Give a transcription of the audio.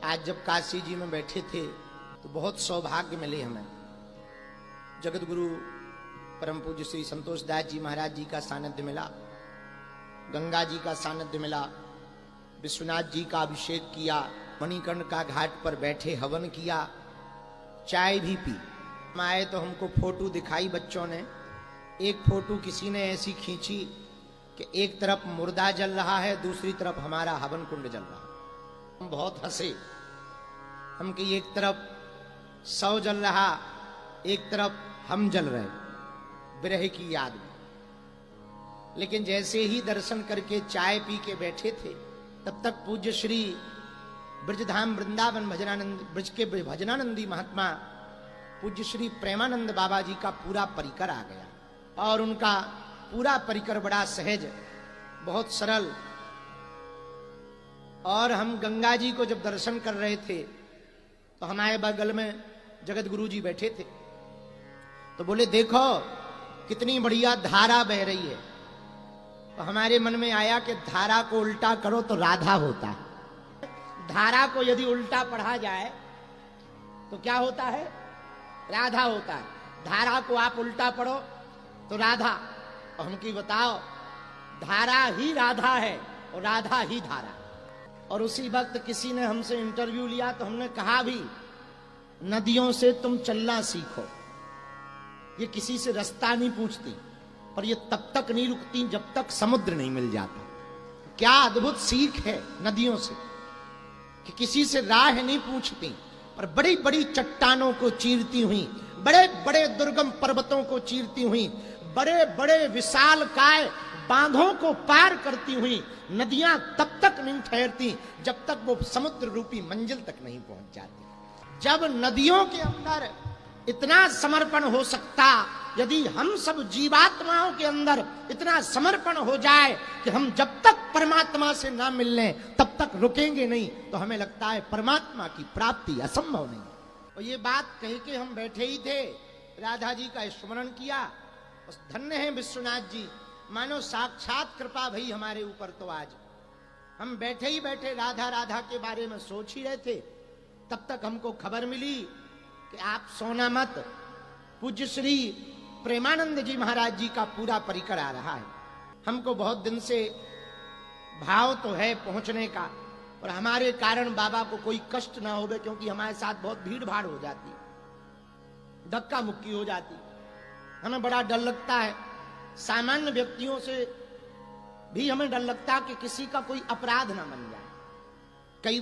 आज जब काशी जी में बैठे थे तो बहुत सौभाग्य मिले हमें। जगत गुरु परम पूज्य श्री संतोष दास जी महाराज जी का सानिध्य मिला, गंगा जी का सानिध्य मिला, विश्वनाथ जी का अभिषेक किया, मणिकर्ण का घाट पर बैठे हवन किया, चाय भी पी। हम आए तो हमको फोटो दिखाई बच्चों ने। एक फोटो किसी ने ऐसी खींची कि एक तरफ मुर्दा जल रहा है, दूसरी तरफ हमारा हवन कुंड जल रहा है। हम बहुत हंसे। हम कि एक तरफ सौ जल रहा, एक तरफ हम जल रहे, विरह की याद में। लेकिन जैसे ही दर्शन करके चाय पी के बैठे थे, तब तक पूज्य श्री ब्रजधाम वृंदावन भजनानंद ब्रज के भजनानंदी महात्मा पूज्य श्री प्रेमानंद बाबा जी का पूरा परिकर आ गया। और उनका पूरा परिकर बड़ा सहज, बहुत सरल। और हम गंगा जी को जब दर्शन कर रहे थे तो हमारे बगल में जगत गुरु जी बैठे थे, तो बोले देखो कितनी बढ़िया धारा बह रही है। तो हमारे मन में आया कि धारा को उल्टा करो तो राधा होता है। धारा को यदि उल्टा पढ़ा जाए तो क्या होता है? राधा होता है। धारा को आप उल्टा पढ़ो तो राधा। और हमकी बताओ, धारा ही राधा है और राधा ही धारा। और उसी वक्त किसी ने हमसे इंटरव्यू लिया तो हमने कहा भी, नदियों से तुम चलना सीखो। ये किसी से रास्ता नहीं पूछती, पर ये तब तक नहीं रुकती जब तक समुद्र नहीं मिल जाता। क्या अद्भुत सीख है नदियों से कि किसी से राह नहीं पूछती, पर बड़ी बड़ी चट्टानों को चीरती हुई, बड़े बड़े दुर्गम पर्वतों को चीरती हुई, बड़े बड़े विशालकाय बांधों को पार करती हुई नदियां तब तक नहीं ठहरती जब तक वो समुद्र रूपी मंजिल तक नहीं पहुंच जाती। जब नदियों के अंदर इतना समर्पण हो सकता, यदि हम सब जीवात्माओं के अंदर इतना समर्पण हो जाए कि हम जब तक परमात्मा से ना मिल लें तब तक रुकेंगे नहीं, तो हमें लगता है परमात्मा की प्राप्ति असंभव नहीं। और ये बात कह के हम बैठे ही थे, राधा जी का स्मरण किया। धन्य है विश्वनाथ जी, मानो साक्षात कृपा भई हमारे ऊपर। तो आज हम बैठे ही बैठे राधा राधा के बारे में सोच ही रहे थे, तब तक हमको खबर मिली कि आप सोना मत, पूज्य श्री प्रेमानंद जी महाराज जी का पूरा परिकर आ रहा है। हमको बहुत दिन से भाव तो है पहुंचने का, और हमारे कारण बाबा को कोई कष्ट ना होवे, क्योंकि हमारे साथ बहुत भीड़ भाड़ हो जाती, धक्का मुक्की हो जाती। हमें बड़ा डर लगता है, सामान्य व्यक्तियों से भी हमें डर लगता है कि किसी का कोई अपराध ना बन जाए। कई बार